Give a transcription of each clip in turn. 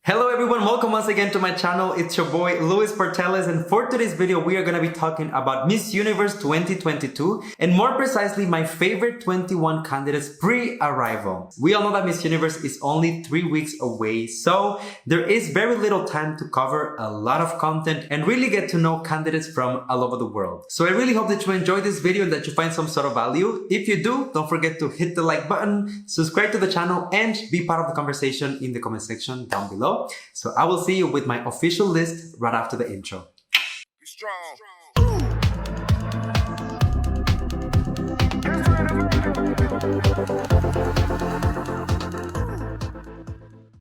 Hello everyone, welcome once again to my channel. It's your boy Luis Portelles, and for today's video we are going to be talking about Miss Universe 2022 and more precisely my favorite 21 candidates pre-arrival. We all know that Miss Universe is only 3 weeks away, so there is very little time to cover a lot of content and really get to know candidates from all over the world. So I really hope that you enjoyed this video and that you find some sort of value. If you do, don't forget to hit the like button, subscribe to the channel, and be part of the conversation in the comment section down below. So I will see you with my official list right after the intro. Be strong.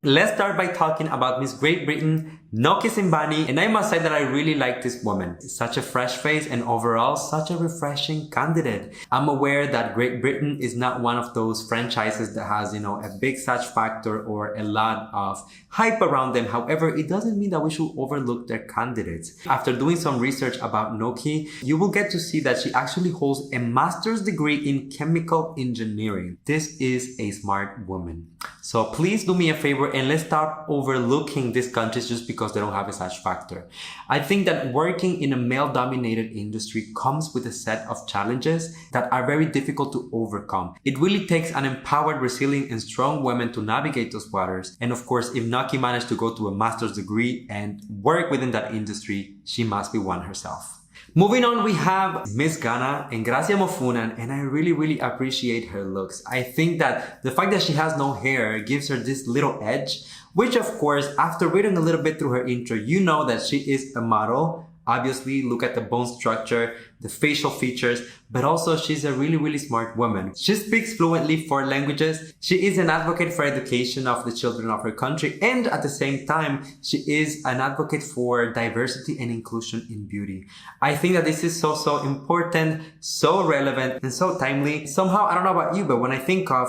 Let's start by talking about Miss Great Britain, Noki Simbani, and I must say that I really like this woman. Such a fresh face and overall such a refreshing candidate. I'm aware that Great Britain is not one of those franchises that has, a big such factor or a lot of hype around them. However, it doesn't mean that we should overlook their candidates. After doing some research about Noki, you will get to see that she actually holds a master's degree in chemical engineering. This is a smart woman. So please do me a favor and let's start overlooking these countries just because they don't have a such factor. I think that working in a male-dominated industry comes with a set of challenges that are very difficult to overcome. It really takes an empowered, resilient, and strong woman to navigate those waters. And of course, if Noki managed to go to a master's degree and work within that industry, she must be one herself. Moving on, we have Miss Ghana and Gracia Mofunan, and I really appreciate her looks. I think that the fact that she has no hair gives her this little edge, which of course, after reading a little bit through her intro, you know that she is a model. Obviously, look at the bone structure, the facial features, but also she's a really smart woman. She speaks fluently 4 languages. She is an advocate for education of the children of her country, and at the same time, she is an advocate for diversity and inclusion in beauty. I think that this is so important, so relevant, and so timely. Somehow, I don't know about you, but when I think of,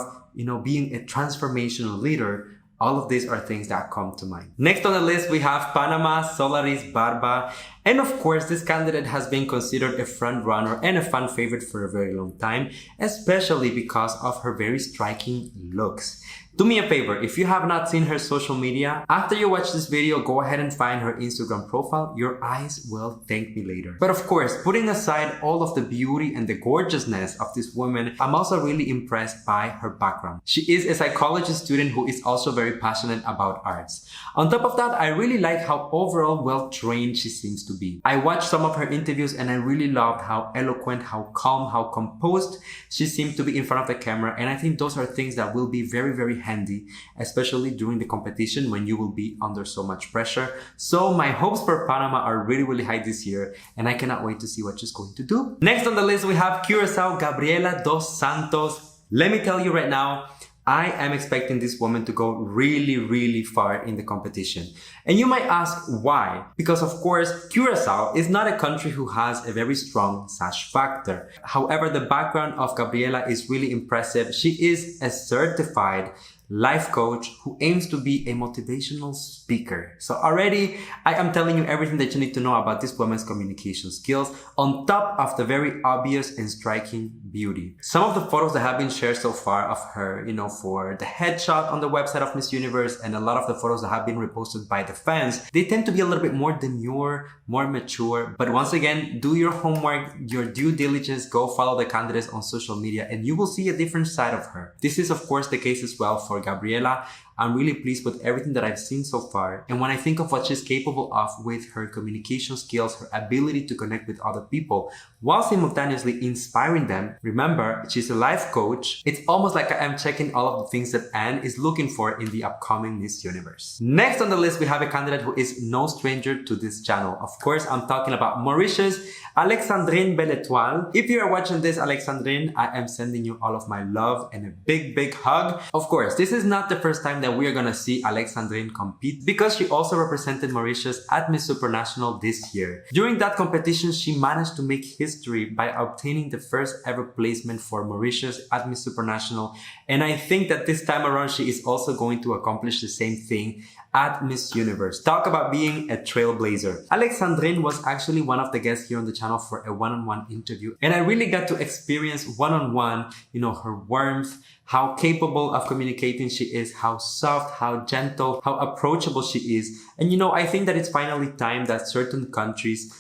being a transformational leader, all of these are things that come to mind. Next on the list, we have Panama Solaris Barba. And of course, this candidate has been considered a front runner and a fan favorite for a very long time, especially because of her very striking looks. Do me a favor, if you have not seen her social media, after you watch this video, go ahead and find her Instagram profile. Your eyes will thank me later. But of course, putting aside all of the beauty and the gorgeousness of this woman, I'm also really impressed by her background. She is a psychology student who is also very passionate about arts. On top of that, I really like how overall well-trained she seems to be. I watched some of her interviews and I really loved how eloquent, how calm, how composed she seemed to be in front of the camera, and I think those are things that will be very handy, especially during the competition when you will be under so much pressure. So my hopes for Panama are really high this year, and I cannot wait to see what she's going to do. Next on the list, we have Curacao Gabriela dos Santos. Let me tell you right now, I am expecting this woman to go really far in the competition. And you might ask why? Because of course, Curacao is not a country who has a very strong sash factor. However, the background of Gabriela is really impressive. She is a certified life coach who aims to be a motivational speaker. So already, I am telling you everything that you need to know about this woman's communication skills on top of the very obvious and striking beauty. Some of the photos that have been shared so far of her, for the headshot on the website of Miss Universe, and a lot of the photos that have been reposted by the fans, they tend to be a little bit more demure, more mature. But once again, do your homework, your due diligence, go follow the candidates on social media, and you will see a different side of her. This is of course the case as well for Gabriela. I'm really pleased with everything that I've seen so far. And when I think of what she's capable of with her communication skills, her ability to connect with other people while simultaneously inspiring them, remember, she's a life coach. It's almost like I am checking all of the things that Anne is looking for in the upcoming Miss Universe. Next on the list, we have a candidate who is no stranger to this channel. Of course, I'm talking about Mauritius, Alexandrine Belletoile. If you are watching this, Alexandrine, I am sending you all of my love and a big hug. Of course, this is not the first time that we are gonna see Alexandrine compete, because she also represented Mauritius at Miss Supranational this year. During that competition, she managed to make history by obtaining the first ever placement for Mauritius at Miss Supranational, and I think that this time around she is also going to accomplish the same thing at Miss Universe. Talk about being a trailblazer. Alexandrine was actually one of the guests here on the channel for a one-on-one interview, and I really got to experience one-on-one, her warmth, how capable of communicating she is, how soft, how gentle, how approachable she is. And I think that it's finally time that certain countries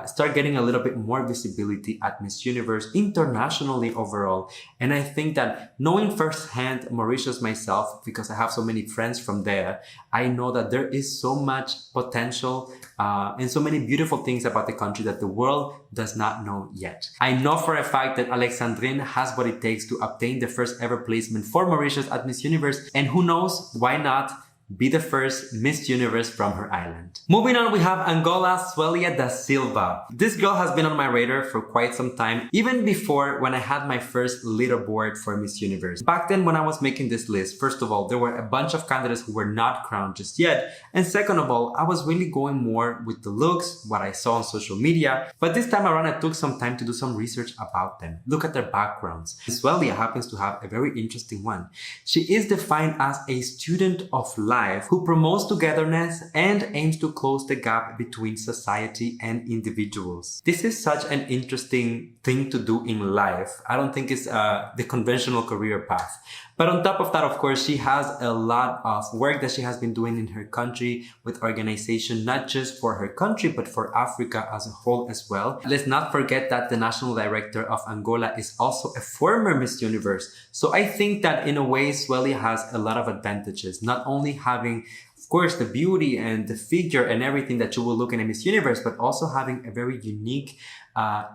start getting a little bit more visibility at Miss Universe internationally overall. And I think that knowing firsthand Mauritius myself, because I have so many friends from there, I know that there is so much potential and so many beautiful things about the country that the world does not know yet. I know for a fact that Alexandrine has what it takes to obtain the first ever placement for Mauritius at Miss Universe, and who knows, why not be the first Miss Universe from her island. Moving on, we have Angola Suelia da Silva. This girl has been on my radar for quite some time, even before when I had my first leaderboard for Miss Universe. Back then when I was making this list, first of all, there were a bunch of candidates who were not crowned just yet. And second of all, I was really going more with the looks, what I saw on social media. But this time around, I took some time to do some research about them. Look at their backgrounds. Suelia happens to have a very interesting one. She is defined as a student of life who promotes togetherness and aims to close the gap between society and individuals. This is such an interesting thing to do in life. I don't think it's the conventional career path. But on top of that, of course, she has a lot of work that she has been doing in her country with organization, not just for her country, but for Africa as a whole as well. Let's not forget that the national director of Angola is also a former Miss Universe. So I think that in a way, Suelia has a lot of advantages, not only having, of course, the beauty and the figure and everything that you will look in a Miss Universe, but also having a very unique,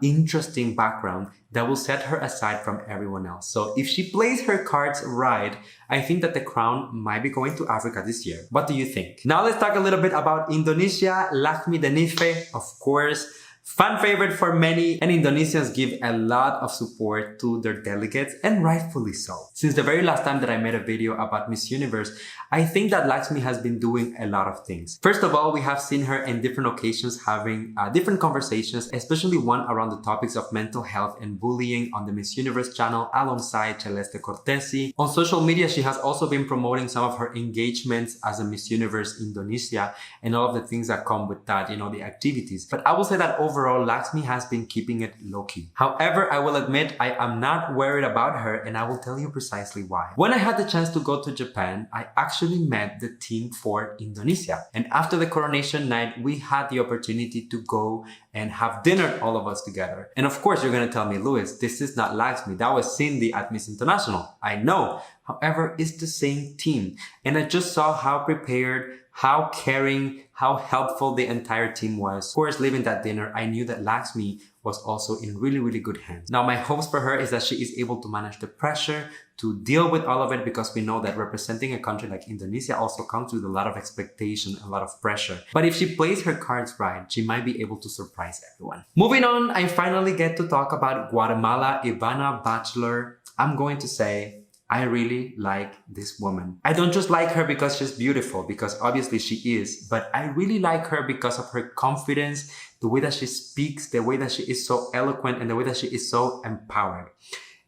interesting background that will set her aside from everyone else. So if she plays her cards right, I think that the crown might be going to Africa this year. What do you think? Now let's talk a little bit about Indonesia. Lakhmi Denife, of course, fan favorite for many, and Indonesians give a lot of support to their delegates, and rightfully so. Since the very last time that I made a video about Miss Universe, I think that Lakhmi has been doing a lot of things. First of all, we have seen her in different occasions having different conversations, especially one around the topics of mental health and bullying on the Miss Universe channel alongside Celeste Cortesi. On social media, she has also been promoting some of her engagements as a Miss Universe Indonesia and all of the things that come with that, the activities. But I will say that overall, Lakhmi has been keeping it low-key. However, I will admit I am not worried about her, and I will tell you precisely why. When I had the chance to go to Japan, I actually met the team for Indonesia. And after the coronation night, we had the opportunity to go and have dinner, all of us together. And of course, you're going to tell me, Louis, this is not Lakhmi. That was Cindy at Miss International. I know. However, it's the same team. And I just saw how prepared, how caring, how helpful the entire team was. Of course, leaving that dinner, I knew that Lakhmi was also in really, really good hands. Now, my hopes for her is that she is able to manage the pressure, to deal with all of it, because we know that representing a country like Indonesia also comes with a lot of expectation, a lot of pressure. But if she plays her cards right, she might be able to surprise everyone. Moving on, I finally get to talk about Guatemala, Ivana Bachelor. I'm going to say, I really like this woman. I don't just like her because she's beautiful, because obviously she is, but I really like her because of her confidence, the way that she speaks, the way that she is so eloquent, and the way that she is so empowered.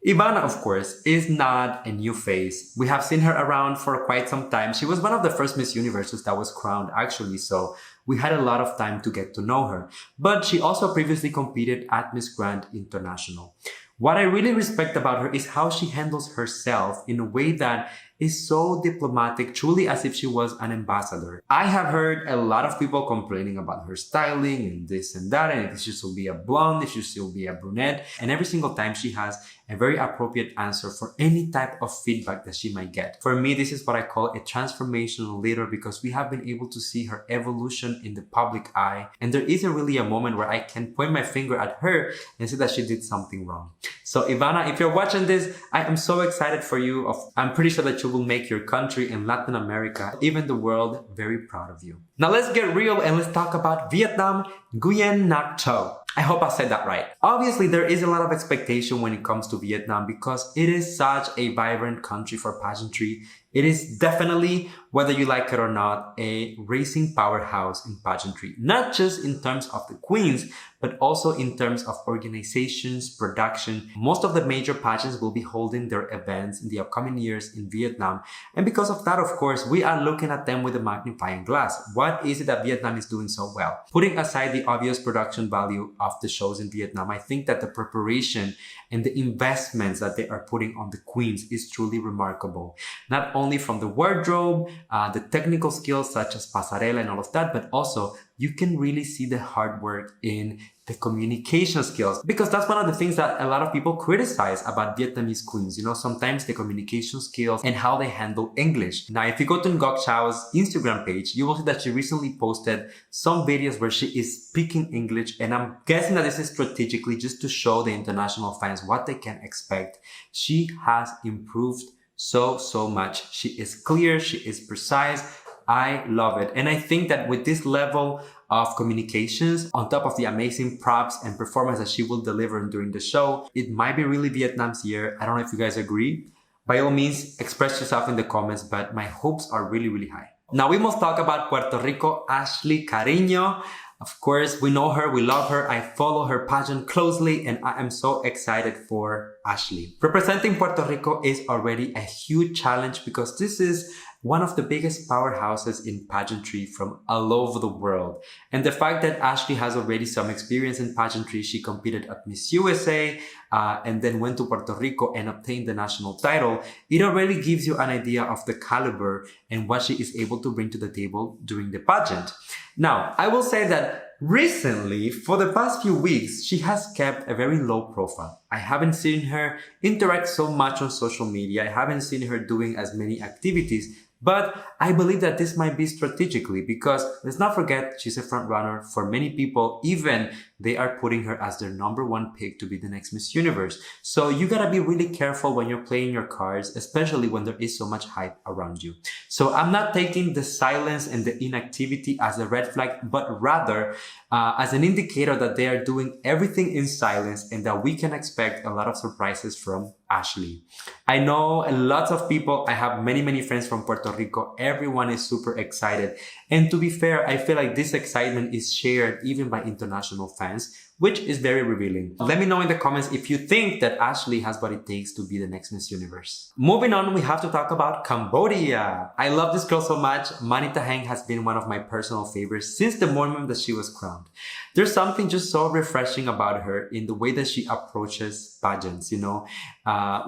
Ivana, of course, is not a new face. We have seen her around for quite some time. She was one of the first Miss Universes that was crowned, actually, so we had a lot of time to get to know her. But she also previously competed at Miss Grand International. What I really respect about her is how she handles herself in a way that is so diplomatic, truly as if she was an ambassador. I have heard a lot of people complaining about her styling and this and that, and if she should be a blonde, if she should be a brunette, and every single time she has a very appropriate answer for any type of feedback that she might get. For me, this is what I call a transformational leader, because we have been able to see her evolution in the public eye, and there isn't really a moment where I can point my finger at her and say that she did something wrong. So Ivana, if you're watching this, I am so excited for you. I'm pretty sure that you will make your country and Latin America, even the world, very proud of you. Now let's get real and let's talk about Vietnam, Nguyen Nhat Toe. I hope I said that right. Obviously, there is a lot of expectation when it comes to Vietnam because it is such a vibrant country for pageantry. It is definitely, whether you like it or not, a racing powerhouse in pageantry. Not just in terms of the queens, but also in terms of organizations, production. Most of the major pageants will be holding their events in the upcoming years in Vietnam. And because of that, of course, we are looking at them with a magnifying glass. What is it that Vietnam is doing so well? Putting aside the obvious production value of the shows in Vietnam, I think that the preparation and the investments that they are putting on the queens is truly remarkable. Not only from the wardrobe, the technical skills such as pasarela and all of that, but also you can really see the hard work in the communication skills, because that's one of the things that a lot of people criticize about Vietnamese queens. You know, sometimes the communication skills and how they handle English. Now, if you go to Ngoc Chao's Instagram page, you will see that she recently posted some videos where she is speaking English, and I'm guessing that this is strategically just to show the international fans what they can expect. She has improved so much. She is clear, she is precise. I love it. And I think that with this level of communications, on top of the amazing props and performance that she will deliver during the show, it might be really Vietnam's year. I don't know if you guys agree. By all means, express yourself in the comments, but my hopes are really high. Now we must talk about Puerto Rico, Ashley Cariño. Of course, we know her, we love her. I follow her pageant closely, and I am so excited for Ashley. Representing Puerto Rico is already a huge challenge because this is one of the biggest powerhouses in pageantry from all over the world. And the fact that Ashley has already some experience in pageantry, she competed at Miss USA and then went to Puerto Rico and obtained the national title, it already gives you an idea of the caliber and what she is able to bring to the table during the pageant. Now, I will say that recently, for the past few weeks, she has kept a very low profile. I haven't seen her interact so much on social media. I haven't seen her doing as many activities. But I believe that this might be strategically because let's not forget she's a front runner for many people. Even they are putting her as their #1 pick to be the next Miss Universe. So you gotta be really careful when you're playing your cards, especially when there is so much hype around you. So I'm not taking the silence and the inactivity as a red flag, but rather as an indicator that they are doing everything in silence and that we can expect a lot of surprises from Ashley. I know lots of people, I have many friends from Puerto Rico. Everyone is super excited. And to be fair, I feel like this excitement is shared even by international fans, which is very revealing. Let me know in the comments if you think that Ashley has what it takes to be the next Miss Universe. Moving on, we have to talk about Cambodia. I love this girl so much. Manita Heng has been one of my personal favorites since the moment that she was crowned. There's something just so refreshing about her in the way that she approaches pageants, you know.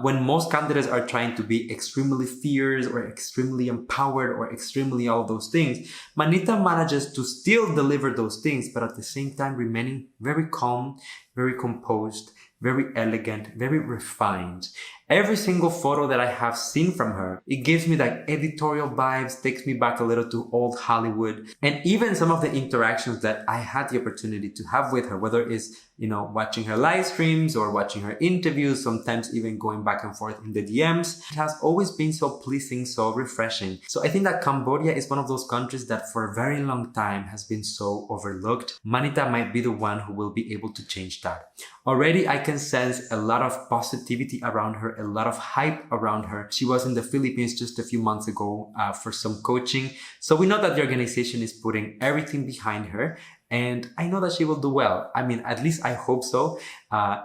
When most candidates are trying to be extremely fierce or extremely empowered or extremely all those things, Manita manages to still deliver those things, but at the same time remaining very calm, very composed, very elegant, very refined. Every single photo that I have seen from her, it gives me like editorial vibes, takes me back a little to old Hollywood. And even some of the interactions that I had the opportunity to have with her, whether it's, you know, watching her live streams or watching her interviews, sometimes even going back and forth in the DMs, it has always been so pleasing, so refreshing. So I think that Cambodia is one of those countries that for a very long time has been so overlooked. Manita might be the one who will be able to change that. Already I can sense a lot of positivity around her, a lot of hype around her. She was in the Philippines just a few months ago for some coaching. So we know that the organization is putting everything behind her. And I know that she will do well. I mean, at least I hope so.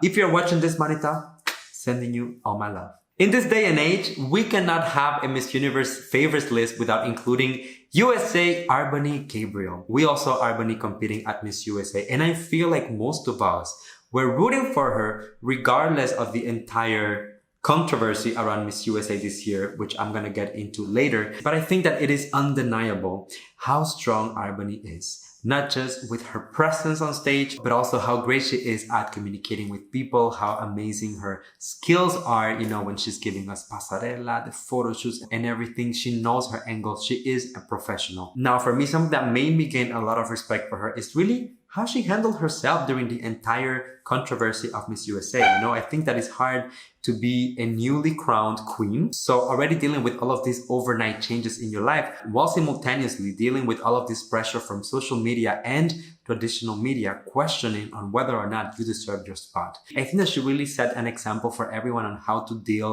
If you're watching this, Manita, sending you all my love. In this day and age, we cannot have a Miss Universe favorites list without including USA Arbany Gabriel. We also Arbany competing at Miss USA. And I feel like most of us were rooting for her regardless of the entire controversy around Miss USA this year, which I'm gonna get into later. But I think that it is undeniable how strong Arbany is. Not just with her presence on stage, but also how great she is at communicating with people, how amazing her skills are, you know, when she's giving us pasarela, the photo shoots and everything. She knows her angles. She is a professional. Now, for me, something that made me gain a lot of respect for her is really how she handled herself during the entire controversy of Miss USA. You know, I think that it's hard to be a newly crowned queen. So already dealing with all of these overnight changes in your life while simultaneously dealing with all of this pressure from social media and traditional media questioning on whether or not you deserve your spot. I think that she really set an example for everyone on how to deal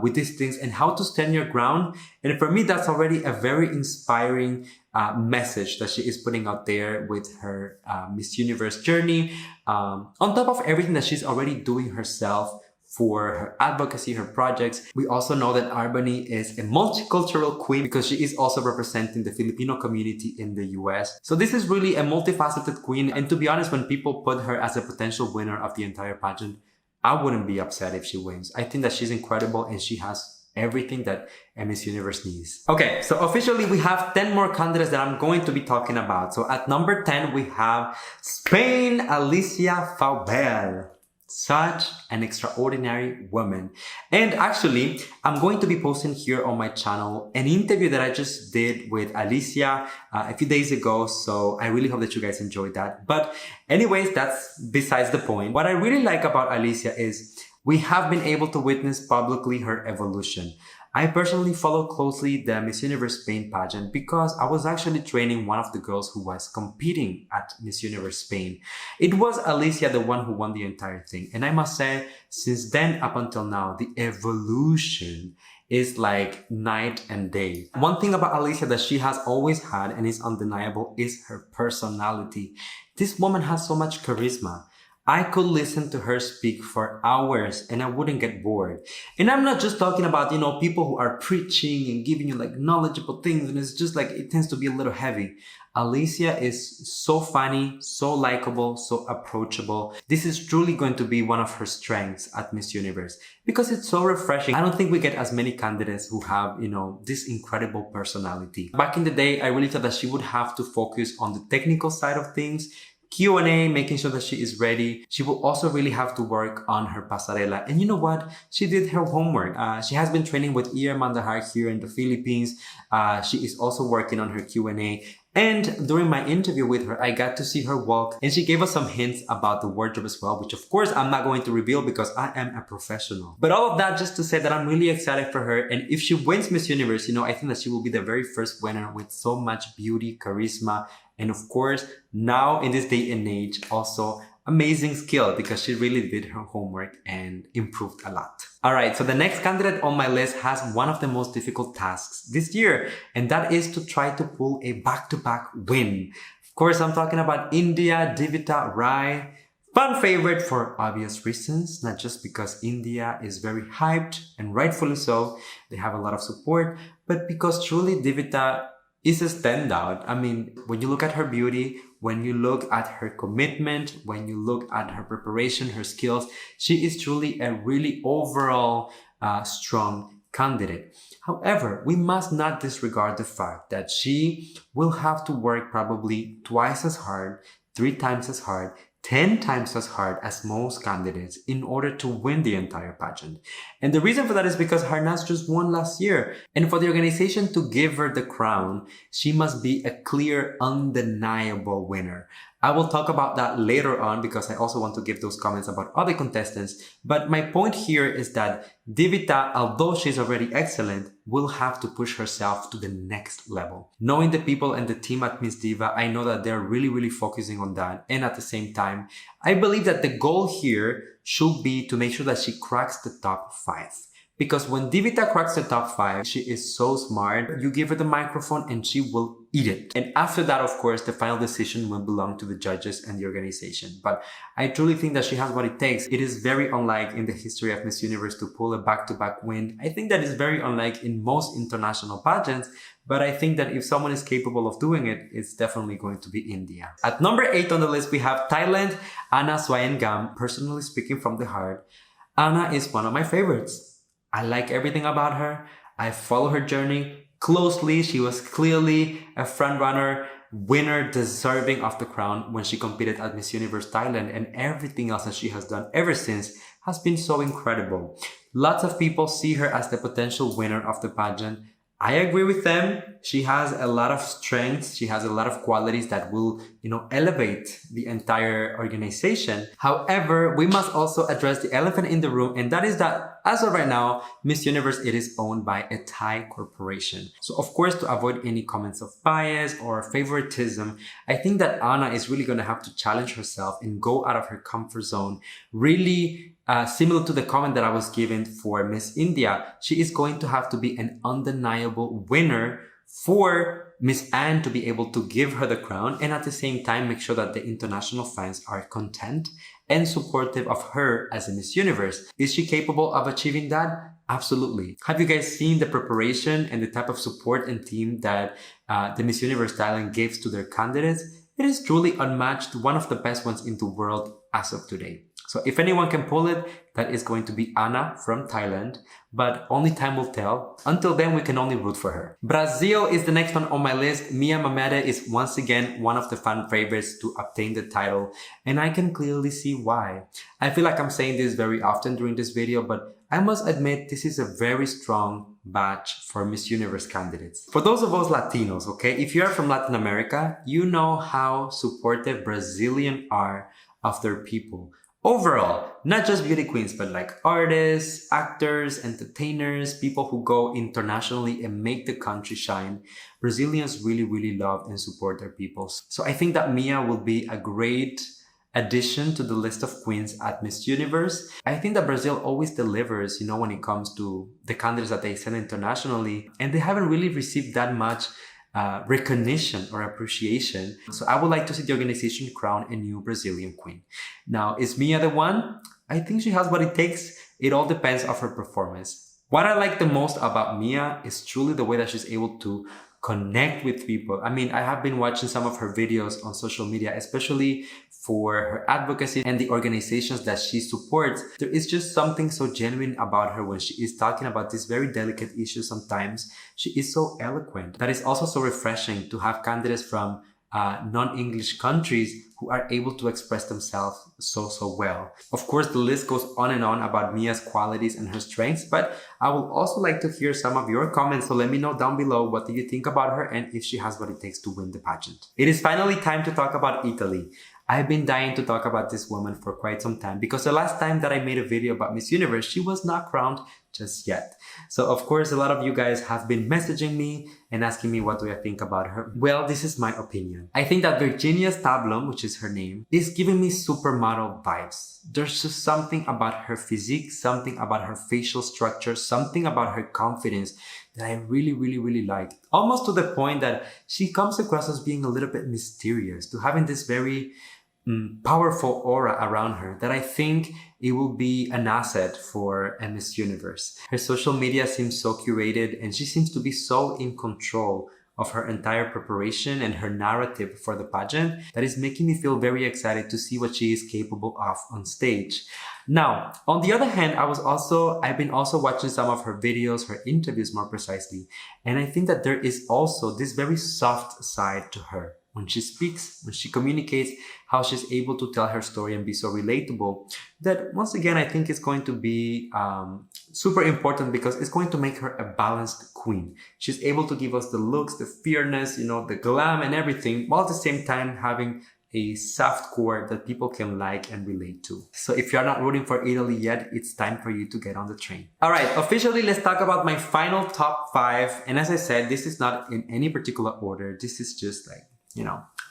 with these things and how to stand your ground. And for me, that's already a very inspiring message that she is putting out there with her Miss Universe journey. On top of everything that she's already doing herself for her advocacy, her projects. We also know that Arbany is a multicultural queen because she is also representing the Filipino community in the US. So this is really a multifaceted queen. And to be honest, when people put her as a potential winner of the entire pageant, I wouldn't be upset if she wins. I think that she's incredible and she has everything that a Miss Universe needs. Okay, so officially we have 10 more candidates that I'm going to be talking about. So at number 10, we have Spain, Alicia Faubel. Such an extraordinary woman. And actually, I'm going to be posting here on my channel an interview that I just did with Alicia a few days ago. So I really hope that you guys enjoyed that. But anyways, that's besides the point. What I really like about Alicia is we have been able to witness publicly her evolution. I personally follow closely the Miss Universe Spain pageant because I was actually training one of the girls who was competing at Miss Universe Spain. It was Alicia, the one who won the entire thing. And I must say, since then up until now, the evolution is like night and day. One thing about Alicia that she has always had and is undeniable is her personality. This woman has so much charisma. I could listen to her speak for hours and I wouldn't get bored. And I'm not just talking about, people who are preaching and giving you like knowledgeable things and it's just like, it tends to be a little heavy. Alicia is so funny, so likable, so approachable. This is truly going to be one of her strengths at Miss Universe because it's so refreshing. I don't think we get as many candidates who have, this incredible personality. Back in the day, I really thought that she would have to focus on the technical side of things, Q&A, making sure that she is ready. She will also really have to work on her pasarela. And you know what? She did her homework. She has been training with Ia Mandahar here in the Philippines. She is also working on her Q&A. And during my interview with her, I got to see her walk and she gave us some hints about the wardrobe as well, which of course I'm not going to reveal because I am a professional. But all of that just to say that I'm really excited for her. And if she wins Miss Universe, I think that she will be the very first winner with so much beauty, charisma, and of course, now in this day and age, also amazing skill because she really did her homework and improved a lot. All right, so the next candidate on my list has one of the most difficult tasks this year, and that is to try to pull a back-to-back win. Of course, I'm talking about India Divita Rai. Fan favorite for obvious reasons, not just because India is very hyped and rightfully so. They have a lot of support, but because truly Divita is a standout. I mean, when you look at her beauty, when you look at her commitment, when you look at her preparation, her skills, she is truly a really overall strong candidate. However, we must not disregard the fact that she will have to work probably twice as hard, 3 times as hard, 10 times as hard as most candidates in order to win the entire pageant. And the reason for that is because Harnas just won last year. And for the organization to give her the crown, she must be a clear, undeniable winner. I will talk about that later on because I also want to give those comments about other contestants. But my point here is that Divita, although she's already excellent, will have to push herself to the next level. Knowing the people and the team at Miss Diva, I know that they're really focusing on that. And at the same time, I believe that the goal here should be to make sure that she cracks the top 5. Because when Divita cracks the top 5, she is so smart. You give her the microphone and she will eat it. And after that, of course, the final decision will belong to the judges and the organization. But I truly think that she has what it takes. It is very unlike in the history of Miss Universe to pull a back-to-back win. I think that is very unlike in most international pageants. But I think that if someone is capable of doing it, it's definitely going to be India. At number 8 on the list, we have Thailand, Anna Swayengam. Personally speaking from the heart, Anna is one of my favorites. I like everything about her. I follow her journey closely. She was clearly a frontrunner, winner, deserving of the crown when she competed at Miss Universe Thailand, and everything else that she has done ever since has been so incredible. Lots of people see her as the potential winner of the pageant. I agree with them. She has a lot of strengths. She has a lot of qualities that will, elevate the entire organization. However, we must also address the elephant in the room, and that is that as of right now, Miss Universe, it is owned by a Thai corporation. So of course, to avoid any comments of bias or favoritism, I think that Anna is really going to have to challenge herself and go out of her comfort zone. Really similar to the comment that I was given for Miss India, she is going to have to be an undeniable winner for Miss Anne to be able to give her the crown, and at the same time make sure that the international fans are content and supportive of her as a Miss Universe. Is she capable of achieving that? Absolutely. Have you guys seen the preparation and the type of support and team that the Miss Universe Thailand gives to their candidates? It is truly unmatched, one of the best ones in the world as of today. So if anyone can pull it, that is going to be Anna from Thailand, but only time will tell. Until then, we can only root for her. Brazil is the next one on my list. Mia Mamede is once again one of the fan favorites to obtain the title, and I can clearly see why. I feel like I'm saying this very often during this video, but I must admit this is a very strong batch for Miss Universe candidates. For those of us Latinos, okay, if you are from Latin America, you know how supportive Brazilians are of their people. Overall, not just beauty queens, but like artists, actors, entertainers, people who go internationally and make the country shine. Brazilians really, really love and support their people. So I think that Mia will be a great addition to the list of queens at Miss Universe. I think that Brazil always delivers, when it comes to the candidates that they send internationally, and they haven't really received that much recognition or appreciation. So I would like to see the organization crown a new Brazilian queen. Now, is Mia the one? I think she has what it takes. It all depends on her performance. What I like the most about Mia is truly the way that she's able to connect with people. I mean, I have been watching some of her videos on social media, especially for her advocacy and the organizations that she supports. There is just something so genuine about her when she is talking about these very delicate issues sometimes. She is so eloquent. That is also so refreshing to have candidates from non-English countries who are able to express themselves so well. Of course, the list goes on and on about Mia's qualities and her strengths, but I would also like to hear some of your comments, so let me know down below what do you think about her and if she has what it takes to win the pageant. It is finally time to talk about Italy. I've been dying to talk about this woman for quite some time because the last time that I made a video about Miss Universe, she was not crowned just yet. So of course, a lot of you guys have been messaging me and asking me what do I think about her. Well, this is my opinion. I think that Virginia Stablum, which is her name, is giving me supermodel vibes. There's just something about her physique, something about her facial structure, something about her confidence that I really like. Almost to the point that she comes across as being a little bit mysterious, to having this very powerful aura around her that I think it will be an asset for a Miss Universe. Her social media seems so curated and she seems to be so in control of her entire preparation and her narrative for the pageant that is making me feel very excited to see what she is capable of on stage. Now, on the other hand, I've been also watching some of her videos, her interviews more precisely, and I think that there is also this very soft side to her. When she speaks, when she communicates, how she's able to tell her story and be so relatable, that once again, I think is going to be super important because it's going to make her a balanced queen. She's able to give us the looks, the fierceness, the glam and everything, while at the same time having a soft core that people can like and relate to. So if you're not rooting for Italy yet, it's time for you to get on the train. All right, officially, let's talk about my final top 5. And as I said, this is not in any particular order. This is just like,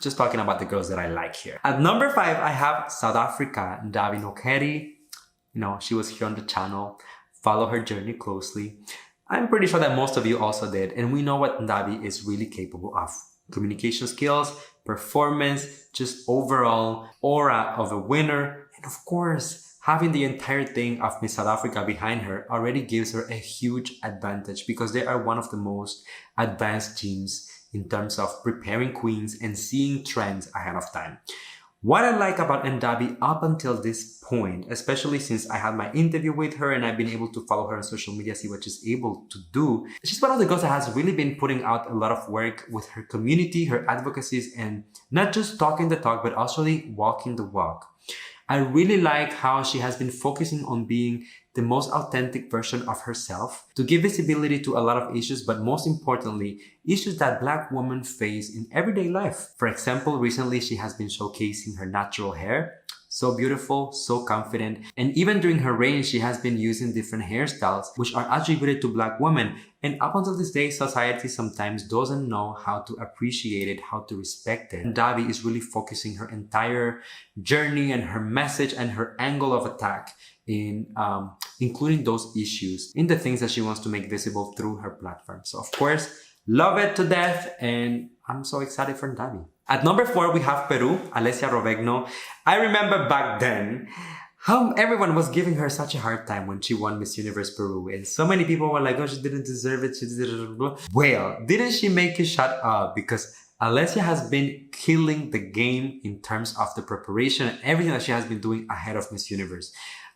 just talking about the girls that I like here. At number 5, I have South Africa, Ndabi Nokeri. She was here on the channel. Follow her journey closely. I'm pretty sure that most of you also did. And we know what Ndabi is really capable of. Communication skills, performance, just overall aura of a winner. And of course, having the entire thing of Miss South Africa behind her already gives her a huge advantage because they are one of the most advanced teams in terms of preparing queens and seeing trends ahead of time. What I like about Ndabi up until this point, especially since I had my interview with her and I've been able to follow her on social media, see what she's able to do. She's one of the girls that has really been putting out a lot of work with her community, her advocacies, and not just talking the talk, but also walking the walk. I really like how she has been focusing on being the most authentic version of herself, to give visibility to a lot of issues, but most importantly, issues that Black women face in everyday life. For example, recently she has been showcasing her natural hair. So beautiful, so confident. And even during her reign, she has been using different hairstyles, which are attributed to Black women. And up until this day, society sometimes doesn't know how to appreciate it, how to respect it. And Davi is really focusing her entire journey and her message and her angle of attack in including those issues in the things that she wants to make visible through her platform. So of course, love it to death, and I'm so excited for Davi. At number 4, we have Peru, Alessia Rovegno. I remember back then how everyone was giving her such a hard time when she won Miss Universe Peru. And so many people were like, oh, she didn't deserve it. She didn't. Well, didn't she make it shut up? Because Alessia has been killing the game in terms of the preparation and everything that she has been doing ahead of Miss Universe.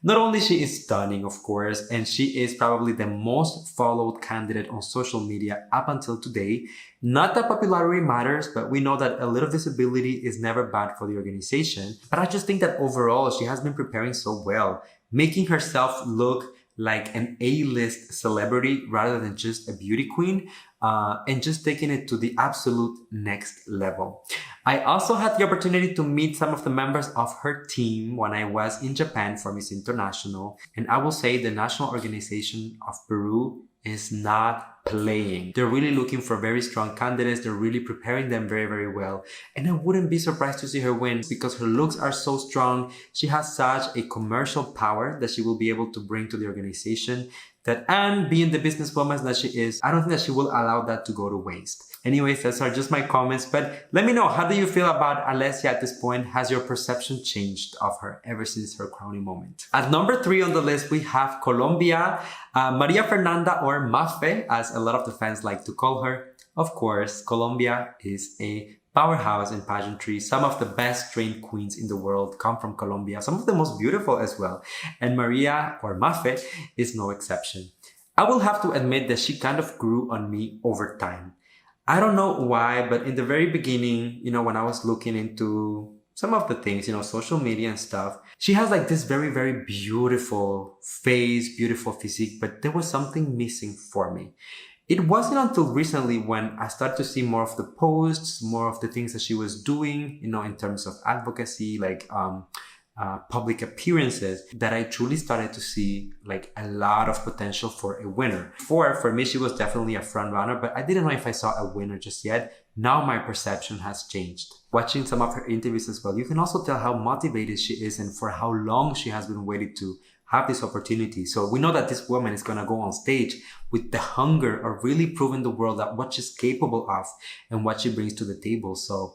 Not only she is stunning, of course, and she is probably the most followed candidate on social media up until today. Not that popularity matters, but we know that a little visibility is never bad for the organization. But I just think that overall, she has been preparing so well, making herself look like an A-list celebrity rather than just a beauty queen, and just taking it to the absolute next level. I also had the opportunity to meet some of the members of her team when I was in Japan for Miss International. And I will say the national organization of Peru is not playing. They're really looking for very strong candidates. They're really preparing them very, very well. And I wouldn't be surprised to see her win because her looks are so strong. She has such a commercial power that she will be able to bring to the organization that, and being the businesswoman that she is, I don't think that she will allow that to go to waste. Anyways, those are just my comments, but let me know, how do you feel about Alessia at this point? Has your perception changed of her ever since her crowning moment? At number 3 on the list, we have Colombia, Maria Fernanda, or Mafe, as a lot of the fans like to call her. Of course, Colombia is a powerhouse in pageantry. Some of the best trained queens in the world come from Colombia, some of the most beautiful as well. And Maria, or Mafe, is no exception. I will have to admit that she kind of grew on me over time. I don't know why, but in the very beginning, when I was looking into some of the things, social media and stuff, she has like this very, very beautiful face, beautiful physique, but there was something missing for me. It wasn't until recently when I started to see more of the posts, more of the things that she was doing, in terms of advocacy, like public appearances, that I truly started to see like a lot of potential for a winner. For me, she was definitely a front runner, but I didn't know if I saw a winner just yet. Now my perception has changed. Watching some of her interviews as well, you can also tell how motivated she is and for how long she has been waiting to have this opportunity. So we know that this woman is going to go on stage with the hunger of really proving the world that what she's capable of and what she brings to the table. So,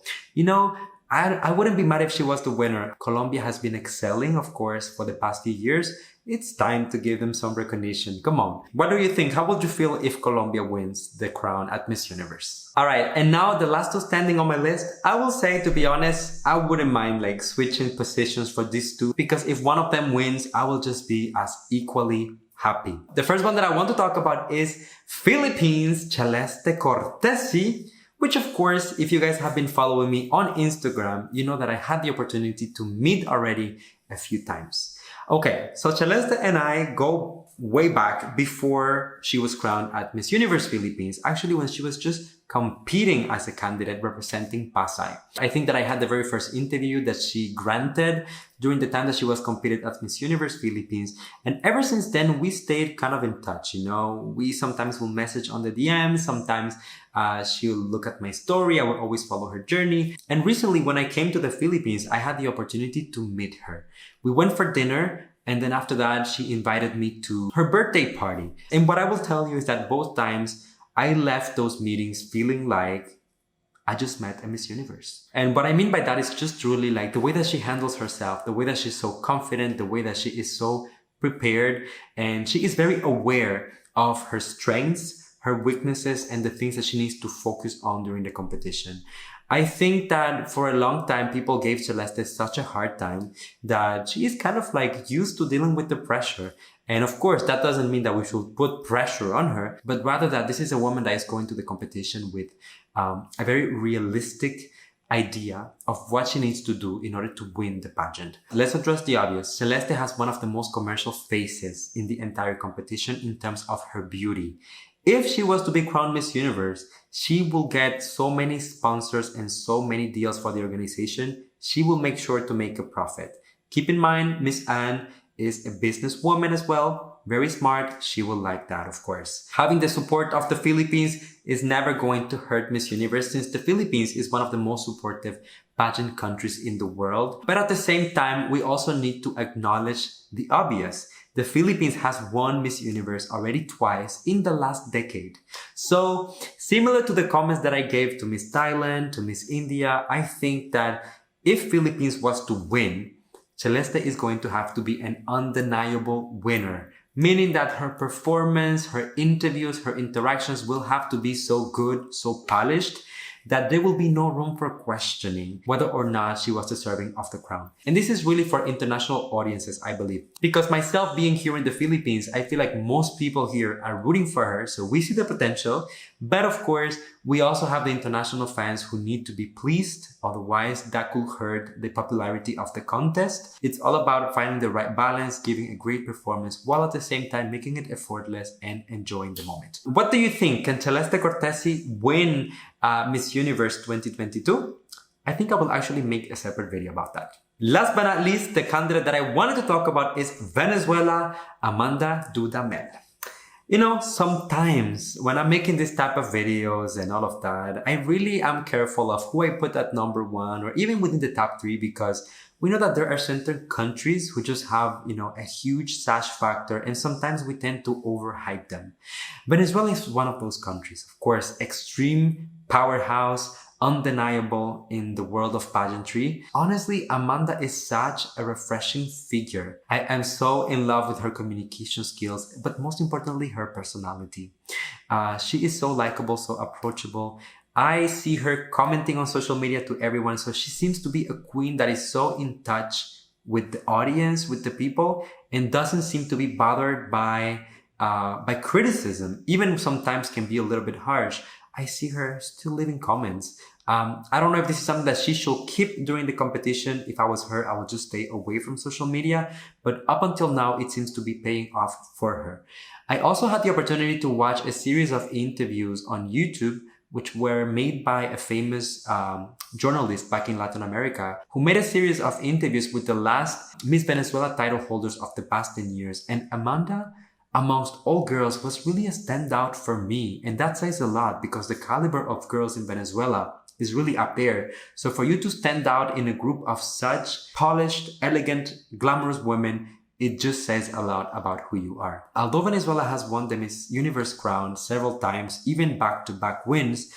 I wouldn't be mad if she was the winner. Colombia has been excelling, of course, for the past few years. It's time to give them some recognition. Come on. What do you think? How would you feel if Colombia wins the crown at Miss Universe? All right. And now the last two standing on my list, I will say, to be honest, I wouldn't mind like switching positions for these two, because if one of them wins, I will just be as equally happy. The first one that I want to talk about is Philippines, Celeste Cortesi, which of course, if you guys have been following me on Instagram, you know that I had the opportunity to meet already a few times. Okay, so Celeste and I go way back before she was crowned at Miss Universe Philippines, actually when she was just competing as a candidate representing Pasay. I think that I had the very first interview that she granted during the time that she was competed at Miss Universe Philippines. And ever since then, we stayed kind of in touch, We sometimes will message on the DMs, sometimes she'll look at my story. I will always follow her journey. And recently, when I came to the Philippines, I had the opportunity to meet her. We went for dinner. And then after that, she invited me to her birthday party. And what I will tell you is that both times I left those meetings feeling like I just met a Miss Universe. And what I mean by that is just truly like the way that she handles herself, the way that she's so confident, the way that she is so prepared. And she is very aware of her strengths, her weaknesses, and the things that she needs to focus on during the competition. I think that for a long time, people gave Celeste such a hard time that she is kind of like used to dealing with the pressure. And of course, that doesn't mean that we should put pressure on her, but rather that this is a woman that is going to the competition with a very realistic idea of what she needs to do in order to win the pageant. Let's address the obvious. Celeste has one of the most commercial faces in the entire competition in terms of her beauty. If she was to be crowned Miss Universe, she will get so many sponsors and so many deals for the organization. She will make sure to make a profit. Keep in mind, Miss Anne is a businesswoman as well. Very smart. She will like that, of course. Having the support of the Philippines is never going to hurt Miss Universe, since the Philippines is one of the most supportive pageant countries in the world. But at the same time, we also need to acknowledge the obvious. The Philippines has won Miss Universe already twice in the last decade. So, similar to the comments that I gave to Miss Thailand, to Miss India, I think that if Philippines was to win, Celeste is going to have to be an undeniable winner. Meaning that her performance, her interviews, her interactions will have to be so good, so polished, that there will be no room for questioning whether or not she was deserving of the crown. And this is really for international audiences, I believe. Because myself being here in the Philippines, I feel like most people here are rooting for her, so we see the potential. But of course, we also have the international fans who need to be pleased, otherwise that could hurt the popularity of the contest. It's all about finding the right balance, giving a great performance, while at the same time making it effortless and enjoying the moment. What do you think? Can Celeste Cortesi win Miss Universe 2022? I think I will actually make a separate video about that. Last but not least, the candidate that I wanted to talk about is Venezuela, Amanda Dudamel. You know, sometimes when I'm making this type of videos and all of that, I really am careful of who I put at number one or even within the top three, because we know that there are certain countries who just have, you know, a huge sash factor, and sometimes we tend to overhype them. Venezuela is one of those countries, of course, extreme powerhouse, undeniable in the world of pageantry. Honestly, Amanda is such a refreshing figure. I am so in love with her communication skills, but most importantly, her personality. She is so likable, so approachable. I see her commenting on social media to everyone, so she seems to be a queen that is so in touch with the audience, with the people, and doesn't seem to be bothered by criticism. Even sometimes can be a little bit harsh. I see her still leaving comments. I don't know if this is something that she should keep during the competition. If I was her, I would just stay away from social media. But up until now, it seems to be paying off for her. I also had the opportunity to watch a series of interviews on YouTube, which were made by a famous journalist back in Latin America, who made a series of interviews with the last Miss Venezuela title holders of the past 10 years. And Amanda, amongst all girls, was really a standout for me. And that says a lot, because the caliber of girls in Venezuela is really up there. So for you to stand out in a group of such polished, elegant, glamorous women, it just says a lot about who you are. Although Venezuela has won the Miss Universe crown several times, even back-to-back wins,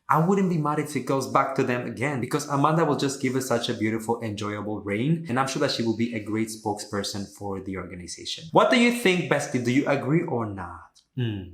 I wouldn't be mad if it goes back to them again, because Amanda will just give us such a beautiful, enjoyable reign, and I'm sure that she will be a great spokesperson for the organization. What do you think, bestie? Do you agree or not?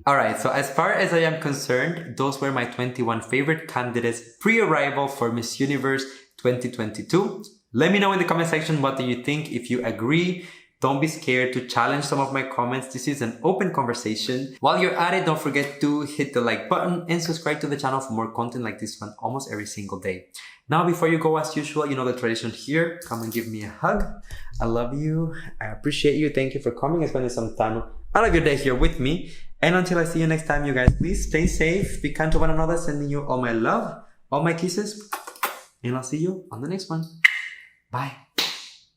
Alright, so as far as I am concerned, those were my 21 favorite candidates pre-arrival for Miss Universe 2022. Let me know in the comment section, what do you think? If you agree, don't be scared to challenge some of my comments. This is an open conversation. While you're at it, don't forget to hit the like button and subscribe to the channel for more content like this one almost every single day. Now, before you go, as usual, you know the tradition here. Come and give me a hug. I love you. I appreciate you. Thank you for coming and spending some time out of your day here with me. And until I see you next time, you guys, please stay safe. Be kind to one another. Sending you all my love, all my kisses. And I'll see you on the next one. Bye.